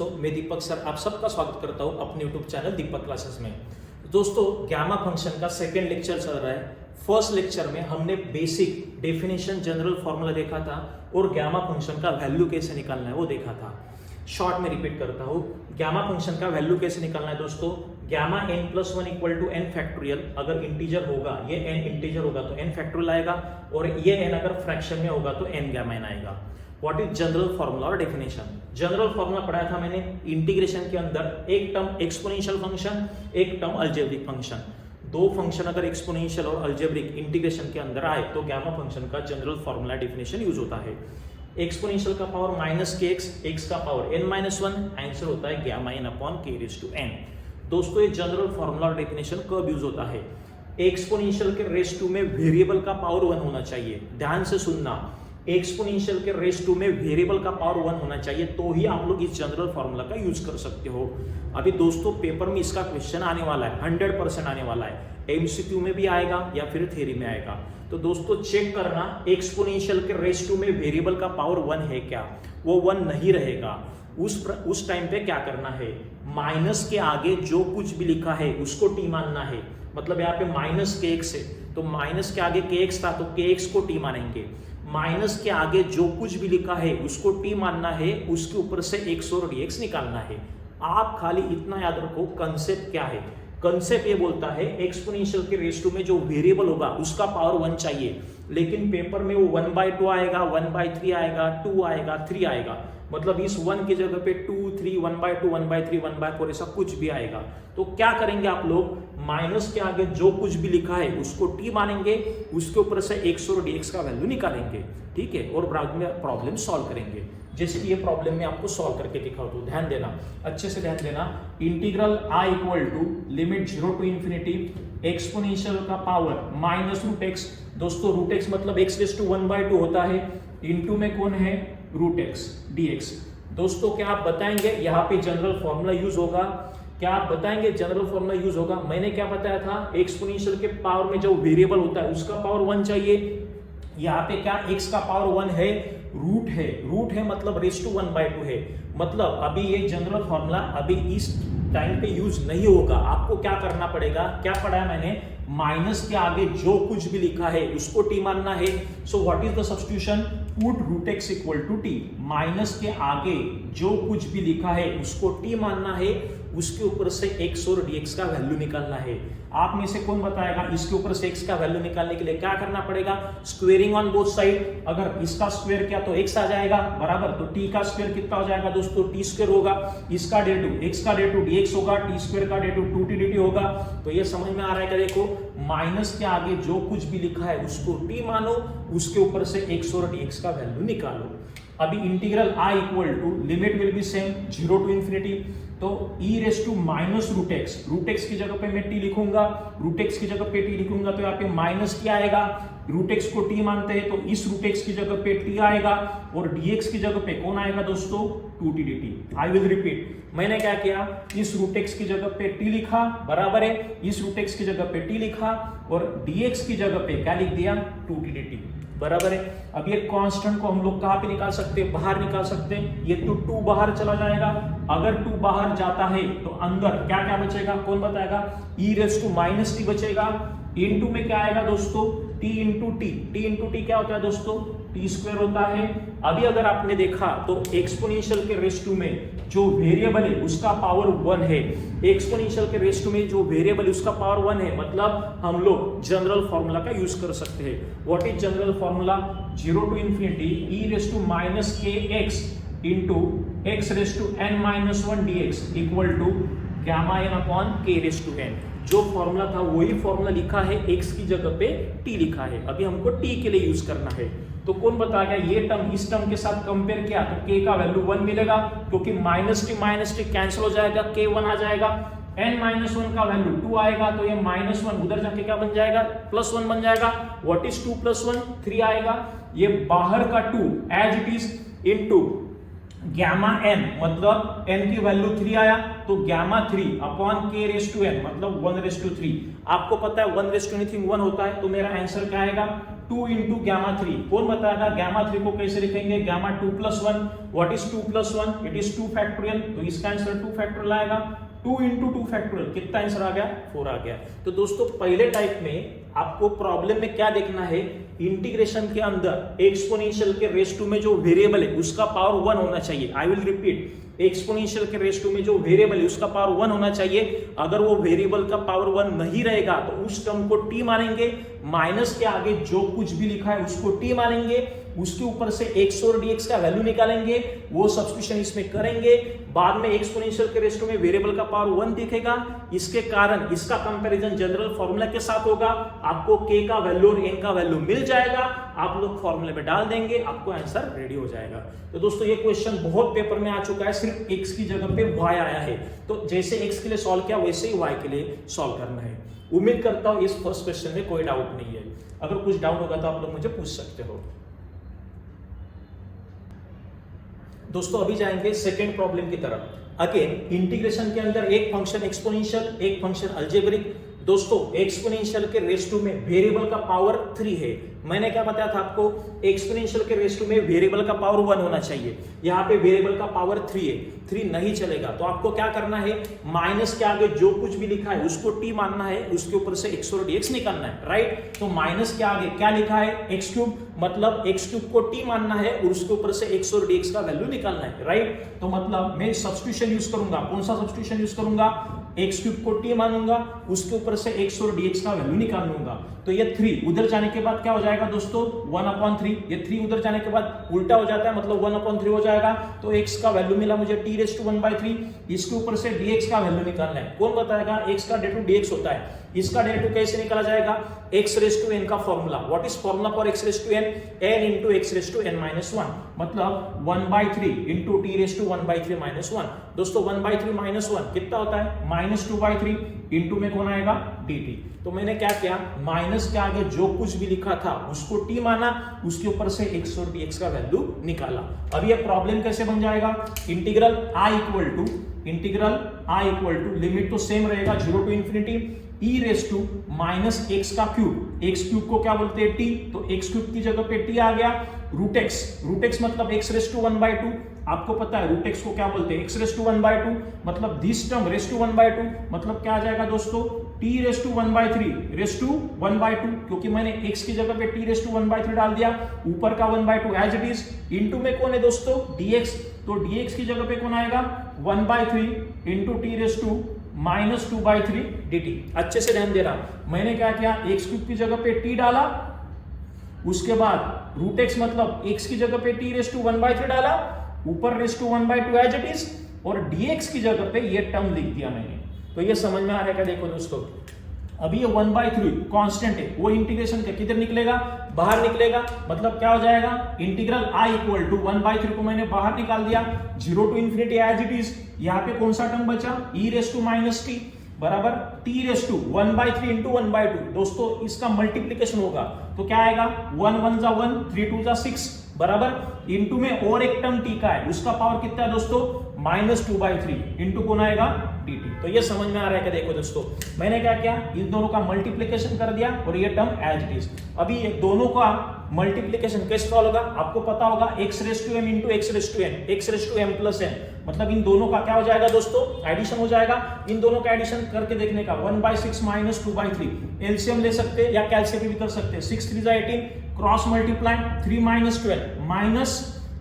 दोस्तों, मैं दीपक सर आप सबका स्वागत करता हूं अपने यूट्यूब चैनल दीपक क्लासेस में। दोस्तों, गैमा फंक्शन का सेकेंड लेक्चर चल रहा है। फर्स्ट लेक्चर में हमने बेसिक डेफिनेशन जनरल फॉर्मूला देखा था और गैमा फंक्शन का वैल्यू कैसे निकालना है वो देखा था। शॉर्ट में रिपीट करता हूं, गैमा फंक्शन का वैल्यू कैसे निकालना है दोस्तों। Gamma n+1 equal to n factorial, अगर इंटीजर होगा, ये n इंटीजर होगा तो n फैक्टोरियल आएगा, और ये n अगर फ्रैक्शन में होगा तो n गैमा n आएगा। व्हाट इज जनरल फॉर्मूला और डेफिनेशन। जनरल फॉर्मूला पढ़ाया था मैंने इंटीग्रेशन के अंदर, एक टर्म एक्सपोनेंशियल फंक्शन, एक टर्म अलजेब्रिक फंक्शन। दो फंक्शन अगर एक्सपोनेंशियल और अलजेब्रिक इंटीग्रेशन के अंदर आए तो गैमा फंक्शन का जनरल फॉर्मूला डेफिनेशन यूज होता है। एक्सपोनेंशियल का पावर -kx, x का पावर n-1, आंसर होता है गैमा n अपॉन k⁻n। दोस्तों, ये जनरल फॉर्मूला और डेफिनेशन कब यूज होता है। एक्सपोनेंशियल के रेस टू में वेरिएबल का पावर 1 होना चाहिए। ध्यान से सुनना, एक्सपोनेंशियल के रेस टू में वेरिएबल का पावर 1 होना चाहिए, तो ही आप लोग इस जनरल फॉर्मूला का यूज कर सकते हो। अभी दोस्तों पेपर में इसका क्वेश्चन आने वाला है, 100% आने वाला है। एमसीक्यू में भी आएगा या फिर थ्योरी में आएगा। तो दोस्तों चेक करना, एक्सपोनेंशियल के रेस टू में वेरिएबल का पावर 1 है क्या, वो 1 नहीं रहेगा। उस टाइम पे क्या करना है, माइनस के आगे जो कुछ भी लिखा है उसको टी मानना है। मतलब यहाँ पे -kx है तो माइनस के आगे kx था तो kx को टी मानेंगे। माइनस के आगे जो कुछ भी लिखा है उसको टी मानना है, उसके ऊपर से x और dx निकालना है। आप खाली इतना याद रखो, कंसेप्ट क्या है। कंसेप्ट ये बोलता है एक्सपोनेंशियल के रेस टू में जो वेरिएबल होगा उसका पावर 1 चाहिए, लेकिन पेपर में वो 1/2 आएगा, 1/3 आएगा, 2 आएगा, 3 आएगा। मतलब इस 1 की जगह पे 2, 3, 1/2, 1/3, 1/4 ऐसा कुछ भी आएगा। तो क्या करेंगे आप लोग, माइनस के आगे जो कुछ भी लिखा है उसको टी मानेंगे, उसके ऊपर से x और dx का वैल्यू निकालेंगे, ठीक है, और बाद में प्रॉब्लम सॉल्व करेंगे। जैसे कि ये प्रॉब्लम में आपको सॉल्व करके दिखाओ तो ध्यान देना, अच्छे से ध्यान देना। Integral i equal to limit 0 to infinity exponential का पावर -√x। दोस्तों √x मतलब x⁻1/2 होता है, इनटू में कौन है √x dx। दोस्तों क्या आप बताएंगे यहाँ पे जनरल फॉर्मूला यूज होगा, क्या आप बताएंगे जनरल फॉर्मूला यूज होगा। मैंने क्या बताया था, एक्सपोनेंशियल के पावर में जो वेरिएबल होता है उसका पावर 1 चाहिए। यहाँ पे क्या x का पावर 1 है, रूट है मतलब रेस टू 1/2 है। मतलब अभी ये जनरल फॉर्मूला अभी इस टाइम पे यूज नहीं होगा। आपको क्या करना पड़ेगा, क्या पढ़ा है मैंने, माइनस के आगे जो कुछ भी लिखा है उसको टी मानना है। So what is the substitution, put √x equal to T. Minus के आगे जो कुछ भी लिखा है उसको टी मानना है, उसके ऊपर से x और dx का वैल्यू निकालना है। आप में से कौन बताएगा, इसके ऊपर से x का वैल्यू निकालने के लिए क्या करना पड़ेगा, स्क्वेयरिंग ऑन बोथ साइड। अगर इसका स्क्वायर किया तो x आ जाएगा बराबर, तो t का स्क्वायर कितना हो जाएगा दोस्तों, t स्क्वायर होगा। इसका डेरिवेटिव x का डेरिवेटिव dx होगा, t स्क्वायर का डेरिवेटिव 2t dt होगा। तो ये समझ में आ रहा है क्या, देखो माइनस के आगे जो कुछ भी लिखा है उसको t मानो, उसके ऊपर से x और dx का वैल्यू निकालो। अभी integral i equal to limit will be same 0 to infinity, तो e⁻√x की जगह पे मैं t लिखूंगा, √x की जगह पे t लिखूंगा तो यहाँ पे माइनस क्या आएगा, √x को t मानते हैं तो इस √x की जगह पे t आएगा, और dx की जगह पे कौन आएगा दोस्तों, 2t dt। I will repeat, मैंने क्या किया, इस √x की जगह पे t लिखा बराबर है, इस √x की जगह पे t लिखा, और dx की जगह पे क्या लिख दिया, 2t dt बराबर है। अब ये कांस्टेंट को हम लोग कहाँ पे निकाल सकते हैं, बाहर निकाल सकते हैं। ये तो 2 बाहर चला जाएगा, अगर 2 बाहर जाता है तो अंदर क्या क्या बचेगा, कौन बताएगा, e⁻t बचेगा। इनटू में क्या आएगा दोस्तों, t इंटू टी क्या होता है दोस्तों, t स्क्वायर होता है। अभी अगर आपने देखा तो एक्सपोनेंशियल के रेस टू में जो वेरिएबल है उसका पावर 1 है, एक्सपोनेंशियल के रेस टू में जो वेरिएबल है उसका पावर 1 है, मतलब हम लोग जनरल फॉर्मूला का यूज कर सकते हैं। What is general formula, 0 to infinity e⁻kx into x⁻n-1 dx equal to gamma n upon k⁻n। जो फॉर्मूला था वही फॉर्मूला लिखा है, x की जगह पे t लिखा है। अभी हमको t के लिए यूज करना है, तो कौन बताएगा, ये टर्म इस टर्म के साथ कंपेयर किया तो k का वैल्यू 1 मिलेगा, क्योंकि -t कैंसिल हो जाएगा, k 1 आ जाएगा। n-1 का वैल्यू 2 आएगा, तो ये -1 उधर जाके क्या बन जाएगा, +1 बन जाएगा। व्हाट इज 2 + 1, 3 आएगा। ये बाहर का 2 as it is into gamma n, मतलब n की वैल्यू 3 आया तो गैमा 3 अपॉन k⁻n मतलब 1/3। आपको पता है 1/1 होता है, तो मेरा आंसर क्या आएगा, 2 इंटू गामा 3। कौन बताएगा गामा 3 को कैसे लिखेंगे? Gamma 2 plus 1। What is 2 plus 1? It is 2 factorial. तो इसका आंसर 2 फैक्टोरियल आएगा। 2 इंटू 2 फैक्टोरियल कितना आंसर आ गया? 4 आ गया। तो दोस्तों पहले टाइप में आपको प्रॉब्लम में क्या देखना है, इंटीग्रेशन के अंदर एक्सपोनेंशियल के रेस टू में जो वेरिएबल है उसका पावर 1 होना चाहिए। आई विल रिपीट, एक्सपोनेंशियल के रेस टू में जो वेरिएबल है उसका पावर 1 होना चाहिए। अगर वो वेरिएबल का पावर 1 नहीं रहेगा तो उस टर्म को टी मानेंगे, माइनस के आगे जो कुछ भी लिखा है उसको टी मानेंगे, उसके ऊपर से एक्स और डीएक्स का वैल्यू निकालेंगे, वो सब्स्टिट्यूशन इसमें करेंगे। बाद में एक्सपोनेंशियल के रेस टू में वेरिएबल का पावर 1 दिखेगा, इसके कारण इसका कंपैरिजन जनरल फॉर्मूला के साथ होगा। आपको के का वैल्यू और एन का वैल्यू मिल जाएगा, आप लोग फॉर्मूले में डाल देंगे, आपको आंसर रेडी हो जाएगा। तो दोस्तों ये क्वेश्चन बहुत पेपर में आ चुका है, सिर्फ एक्स की जगह पे वाई आया है। तो जैसे एक्स के लिए सॉल्व किया वैसे ही वाई के लिए सॉल्व करना है। उम्मीद करता हूं इस फर्स्ट क्वेश्चन में कोई डाउट नहीं है। अगर कुछ डाउट होगा तो आप लोग मुझे पूछ सकते हो। दोस्तों अभी जाएंगे सेकेंड प्रॉब्लम की तरफ। अगेन इंटीग्रेशन के अंदर एक फंक्शन एक्सपोनेंशियल, एक फंक्शन अलजेब्रिक। दोस्तों एक्सपोनेंशियल के रेस टू में वेरिएबल का पावर 3 है। मैंने क्या बताया था आपको, एक्सपोनेंशियल के रेस टू में वेरिएबल का पावर 1 होना चाहिए। यहाँ पे वेरिएबल का पावर 3 है, 3 नहीं चलेगा। तो आपको क्या करना है, माइनस के आगे जो कुछ भी लिखा है उसको टी मानना है, उसके ऊपर से एक्स और डीएक्स निकालना है, राइट। तो माइनस के आगे क्या लिखा है, एक्स क्यूब, मतलब एक्स क्यूब को टी मानना है और उसके ऊपर से एक्स और डीएक्स का वैल्यू निकालना है, राइट। तो मतलब मैं सब्स्टिट्यूशन यूज करूंगा। कौन सा सब्स्टिट्यूशन यूज करूंगा, एक्स क्यूब को टी मानूंगा, उसके ऊपर से एक्स और डीएक्स का वैल्यू निकाल लूंगा। तो ये 3 उधर जाने के बाद क्या हो जाएगा दोस्तों, 1/3। ये 3 उधर जाने के बाद उल्टा हो जाता है, मतलब 1/3 हो जाएगा। तो x का वैल्यू मिला मुझे t⁻1/3, इसके ऊपर से dx का वैल्यू निकालना है। कौन बताएगा, x का डेरिवेटिव dx होता है। इसका डेरिवेटिव कैसे निकाला जाएगा, x⁻n का formula. What is formula for x⁻n? n into x⁻n-1, मतलब 1/3 into t⁻1/3-1। दोस्तों 1/3 -1 कितना होता है, -2/3 इंटू में कौन आएगा, dt। तो मैंने क्या किया, माइनस के आगे जो कुछ भी लिखा था उसको t माना, उसके ऊपर से x और dx का वैल्यू निकाला। अब ये प्रॉब्लम कैसे बन जाएगा, integral i equal to limit तो सेम रहेगा 0 to इंफिनिटी e⁻x का क्यूब। x क्यूब को क्या बोलते हैं, t। तो x क्यूब की जगह पे t आ गया। रूट एक्स मतलब x⁻1/2। आपको पता है रूट एक्स को क्या बोलते हैं, x⁻1/2, मतलब दिस टर्म ⁻1/2, मतलब क्या आ जाएगा दोस्तों, t⁻1/3 क्योंकि मैंने x की जगह पे t⁻1/3 डाल दिया, ऊपर का 1/2 एज इट इज। इंटू में कौन है दोस्तों, dx। तो dx की जगह पे कौन आएगा, 1/3 इंटू t⁻2/3 dt। अच्छे से ध्यान दे रहा, मैंने क्या किया, x क्यूब की जगह पे t डाला, उसके बाद रूट एक्स मतलब x की जगह पे t⁻1/3 डाला, ऊपर ⁻1/2 एज इट इज, और dx की जगह पे ये टर्म लिख दिया मैंने। तो ये समझ में आ रहा है, देखो दोस्तों अभी ये 1/3 कांस्टेंट है, वो इंटीग्रेशन के किधर निकलेगा, बाहर निकलेगा। मतलब क्या हो जाएगा, इंटीग्रल i इक्वल टू 1/3 को मैंने बाहर निकाल दिया, 0 to infinity as it is. यहाँ पे कौन सा टर्म बचा, e⁻t बराबर t⁻1/3 इंटू 1/2। दोस्तों इसका मल्टीप्लीकेशन होगा तो क्या आएगा, 1 1 जा 1, 3 2 जा 6 बराबर। इंटू में और एक टर्म t का है, उसका पावर कितना है दोस्तों, -2/3 इंटू कौन आएगा, dt। तो ये समझ में आ रहा है कि देखो दोस्तों मैंने क्या किया, इन दोनों का मल्टीप्लीकेशन कर दिया और ये टर्म एज इट इज। अभी ये दोनों का मल्टीप्लीकेशन कैसे सॉल्व होगा, आपको पता होगा, x⁻m into x⁻m plus n, मतलब इन दोनों का क्या हो जाएगा दोस्तों, एडिशन हो जाएगा। इन दोनों का एडिशन करके देखने का, 1/6 -2/3 एलसीएम ले सकते हैं या कैलसीएम भी कर सकते हैं। 6 3 18, क्रॉस मल्टीप्लाई 3 -12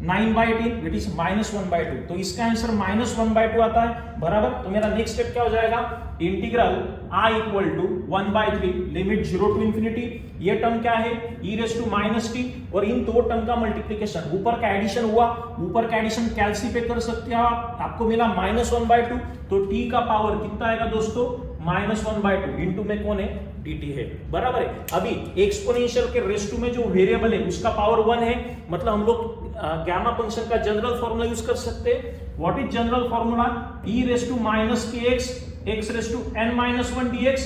-9/18 विच इज -1/2। तो इसका आंसर -1/2 आता है बराबर। तो मेरा नेक्स्ट स्टेप क्या हो जाएगा, integral i equal to 1/3 limit 0 to infinity, ये टर्म क्या है, e⁻t, और इन दो टर्म का मल्टीप्लीकेशन, ऊपर का एडिशन हुआ, ऊपर का एडिशन कैलसी पे कर सकते हैं आप, आपको मिला -1/2। तो t का पावर कितना आएगा दोस्तों, -1/2 इंटू में कौन है, dt है बराबर है। अभी एक्सपोनेंशियल के रेस टू में जो वेरिएबल है उसका पावर 1 है, मतलब हम लोग गामा फंक्शन का जनरल फॉर्मूला यूज कर सकते हैं। What is general formula, e⁻kx x⁻n-1 dx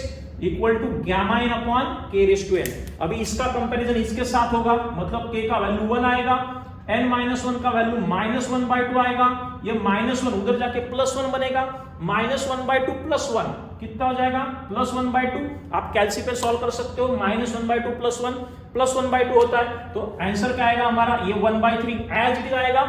equal to gamma n upon k⁻n। अभी इसका कंपैरिजन इसके साथ होगा, मतलब k का वैल्यू 1 आएगा, n-1 का वैल्यू -1/2 आएगा, ये -1 उधर जाके +1 बनेगा, -1/2 +1 कितना हो जाएगा +1/2। आप कैलसी पे सॉल्व कर सकते हो, -1/2 +1 होता है, तो आंसर क्या आएगा हमारा, ये 1/3 एज इट इज आएगा।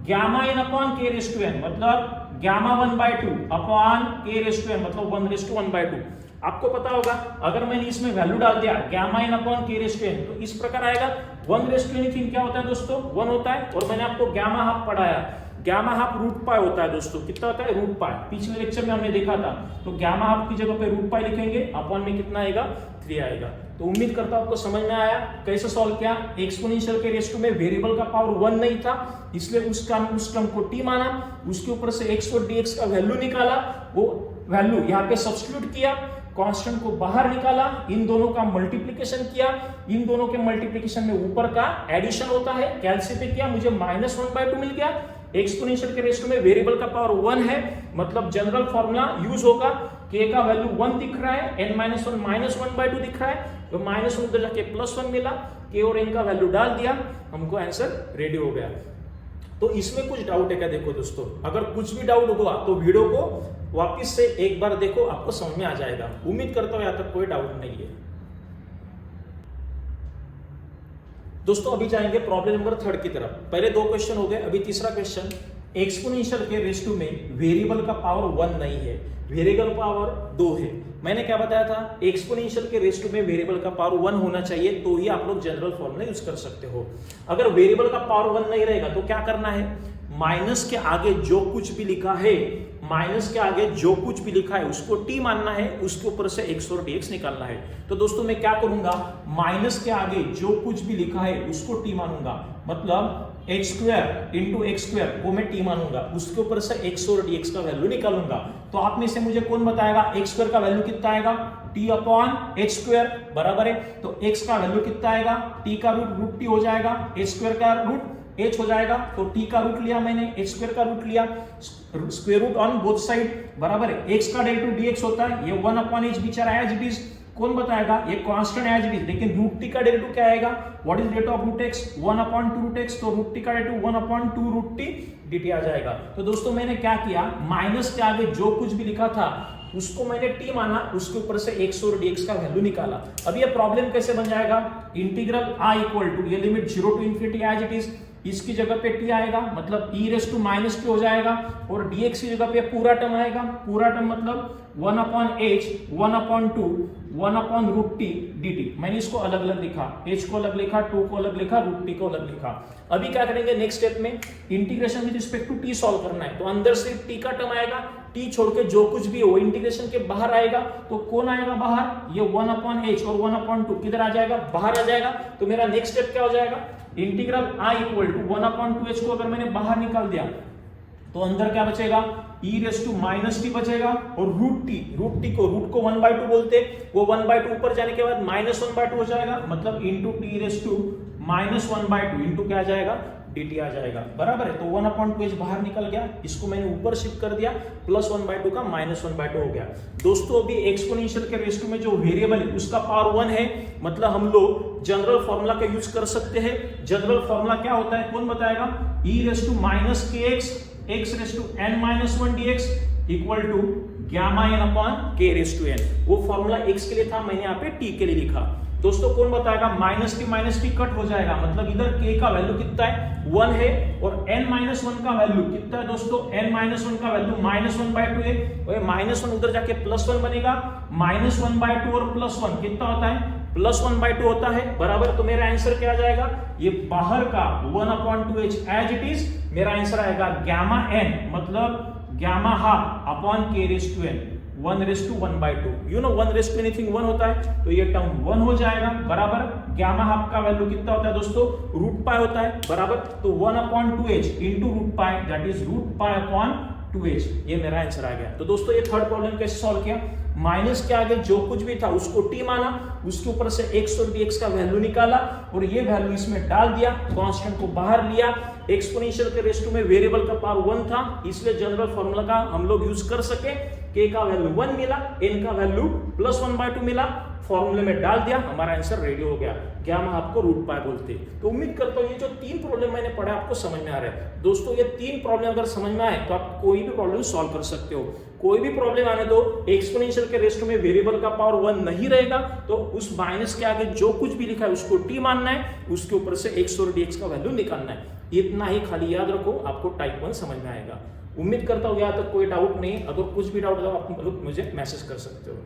गामा n अपॉन k⁻n मतलब गामा 1/2 अपॉन k⁻n मतलब 1/2। आपको पता होगा अगर मैंने इसमें वैल्यू डाल दिया गामा n अपॉन k⁻n तो इस प्रकार आएगा 1/3 क्या होता है दोस्तों, 1 होता है। और मैंने आपको गामा हाफ पढ़ाया, गामा हाफ √π होता है दोस्तों, कितना होता है √π, पिछले लेक्चर में हमने देखा था। तो गामा हाफ की जगह पे √π लिखेंगे, अपॉन में कितना आएगा 3 आएगा। तो उम्मीद करता हूं आपको समझ में आया कैसे सॉल्व किया। एक्सपोनेंशियल के रेशियो में वेरिएबल का पावर 1 नहीं था, इसलिए उस टर्म को t माना, उसके ऊपर से x और dx का वैल्यू निकाला, वो वैल्यू यहाँ पे सब्स्टिट्यूट किया, कांस्टेंट को बाहर निकाला, इन दोनों का मल्टीप्लिकेशन किया, इन दोनों के मल्टीप्लिकेशन में ऊपर का एडिशन होता है, कैलसी पे किया, मुझे -1/2 मिल गया। एक्सपोनेंशियल के रेशियो में वेरिएबल का पावर 1 है, मतलब जनरल फॉर्मूला यूज होगा, k का वैल्यू 1 दिख रहा है, n - 1 -1/2 दिख रहा है, तो -1 उधर जाके +1 मिला, k और n का वैल्यू डाल दिया, हमको आंसर रेडी हो गया। तो इसमें कुछ डाउट है क्या, देखो दोस्तों, अगर कुछ भी डाउट हुआ तो वीडियो को वापस से एक बार देखो, आपको समझ में आ जाएगा। उम्मीद करता हूं यहां तक कोई डाउट नहीं है। दोस्तों अभी जाएंगे प्रॉब्लम नंबर 3 की तरफ। पहले 2 क्वेश्चन हो गए, अभी तीसरा क्वेश्चन। एक्सपोनेंशियल के रेशियो में वेरिएबल का पावर 1 नहीं है, वेरिएबल पावर 2 है। मैंने क्या बताया था, एक्सपोनेंशियल के रेशियो में वेरिएबल का पावर 1 होना चाहिए, तो ही आप लोग जनरल फॉर्मूला यूज कर सकते हो। अगर वेरिएबल का पावर 1 नहीं रहेगा तो क्या करना है, माइनस के आगे जो कुछ भी लिखा है, माइनस के आगे जो कुछ भी लिखा है उसको t मानना है, उसके ऊपर से x और dx निकालना है। तो दोस्तों मैं क्या करूंगा, माइनस के आगे जो कुछ भी लिखा है उसको t मानूंगा, मतलब x² × x² वो मैं t मानूंगा, उसके ऊपर से x और dx का वैल्यू निकालूंगा। तो आप में से मुझे कौन बताएगा x² का वैल्यू कितना आएगा, t/h² बराबर है। तो x का वैल्यू कितना आएगा, t का रूट √t हो जाएगा, h² का रूट h हो जाएगा, तो t का रूट लिया मैंने, h² का रूट लिया, square root on both side बराबर है। x का डेरिवेटिव dx होता है, ये 1/h बेचारा एज इट इज, कौन बताएगा, ये कांस्टेंट एज इट इज, लेकिन √t का डेरिवेटिव क्या आएगा, what is rate of √x, 1/2√x, तो √t का डेरिवेटिव 1/2√t dt आ जाएगा। तो दोस्तों मैंने क्या किया, माइनस के आगे जो कुछ भी लिखा था उसको मैंने t माना, उसके ऊपर से x और dx का वैल्यू निकाला। अब ये प्रॉब्लम कैसे बन जाएगा, इंटीग्रल i = ये limit 0 to ∞ as it is, इसकी जगह पे t आएगा, मतलब e⁻t हो जाएगा, और dx की जगह पे पूरा टर्म आएगा, पूरा टर्म मतलब 1/h 1/2 1/√t dt। मैंने इसको अलग अलग लिखा, h को अलग लिखा, 2 को अलग लिखा, √t को अलग लिखा। अभी क्या करेंगे, नेक्स्ट स्टेप में integration with respect to t solve करना है। तो अंदर से t का टर्म आएगा, t छोड़ के जो कुछ भी हो इंटीग्रेशन के बाहर आएगा, तो कौन आएगा बाहर, ये 1/h और 1/2 किधर आ जाएगा, बाहर आ जाएगा। तो मेरा नेक्स्ट स्टेप क्या हो जाएगा, इंटीग्रल i = 1/2h को अगर मैंने बाहर निकाल दिया तो अंदर क्या बचेगा, e⁻t बचेगा, और √t को 1/2 बोलते, वो 1/2 ऊपर जाने के बाद -1/2 हो जाएगा, मतलब t⁻1/2 इंटू क्या आ जाएगा, dt आ जाएगा बराबर है। तो 1/2h बाहर निकल गया, इसको मैंने ऊपर शिफ्ट कर दिया, +1/2 का -1/2 हो गया। दोस्तों अभी एक्सपोनेंशियल के रेशियो में जो वेरिएबल है उसका पावर 1 है, मतलब हम लोग जनरल फॉर्मूला का यूज कर सकते हैं। जनरल फॉर्मूला क्या होता है, कौन बताएगा, e⁻kx x⁻n - 1 dx = gamma n upon k⁻n। वो फॉर्मूला x के लिए था, मैंने यहाँ पे t के लिए लिखा। दोस्तों कौन बताएगा, -t कट हो जाएगा, मतलब इधर k का वैल्यू कितना है, 1 है, और n-1 का वैल्यू कितना है दोस्तों, n-1 का वैल्यू -1/2 है, और -1 उधर जाके +1 बनेगा, -1/2 और +1 कितना होता है, +1/2 होता है बराबर। तो मेरा आंसर क्या आ जाएगा, ये बाहर का 1/2h एज इट इज, मेरा आंसर आएगा गामा n मतलब gamma half upon k⁻n 1/1/2। You know 1/anything 1 होता है, तो ये टर्म 1 हो जाएगा बराबर। गामा हाफ का वैल्यू कितना होता है दोस्तों, √π होता है बराबर। तो 1/2h into √π that is √π/2h, ये मेरा आंसर आ गया। तो दोस्तों ये थर्ड प्रॉब्लम कैसे सॉल्व किया, माइनस के आगे जो कुछ भी था उसको t माना, उसके ऊपर से x और dx का वैल्यू निकाला, और ये वैल्यू इसमें डाल दिया, कांस्टेंट को बाहर लिया। एक्सपोनेंशियल के रेशियो में वेरिएबल का पावर 1 था, इसलिए जनरल फॉर्मूला का हम लोग यूज कर सके। k का वैल्यू 1 मिला, n का वैल्यू +1/2 मिला, फॉर्मूले में डाल दिया, हमारा आंसर रेडी हो गया। गामा आपको रूट पाई बोलते हैं। तो उम्मीद करता हूँ ये जो 3 प्रॉब्लम मैंने पढ़ा आपको समझ में आ रहा है। दोस्तों ये 3 प्रॉब्लम अगर समझ में आए तो आप कोई भी प्रॉब्लम सॉल्व कर सकते हो। कोई भी प्रॉब्लम आने दो, एक्सपोनेंशियल के रेस्ट में वेरिएबल का पावर 1 नहीं रहेगा तो उस माइनस के आगे जो कुछ भी लिखा है उसको टी मानना है, उसके ऊपर से x और dx का वैल्यू निकालना है। इतना ही खाली याद रखो, आपको टाइप 1 समझ में आएगा। उम्मीद करता हूँ यहाँ तक कोई डाउट नहीं। अगर कुछ भी डाउट हो आप मुझे मैसेज कर सकते हो।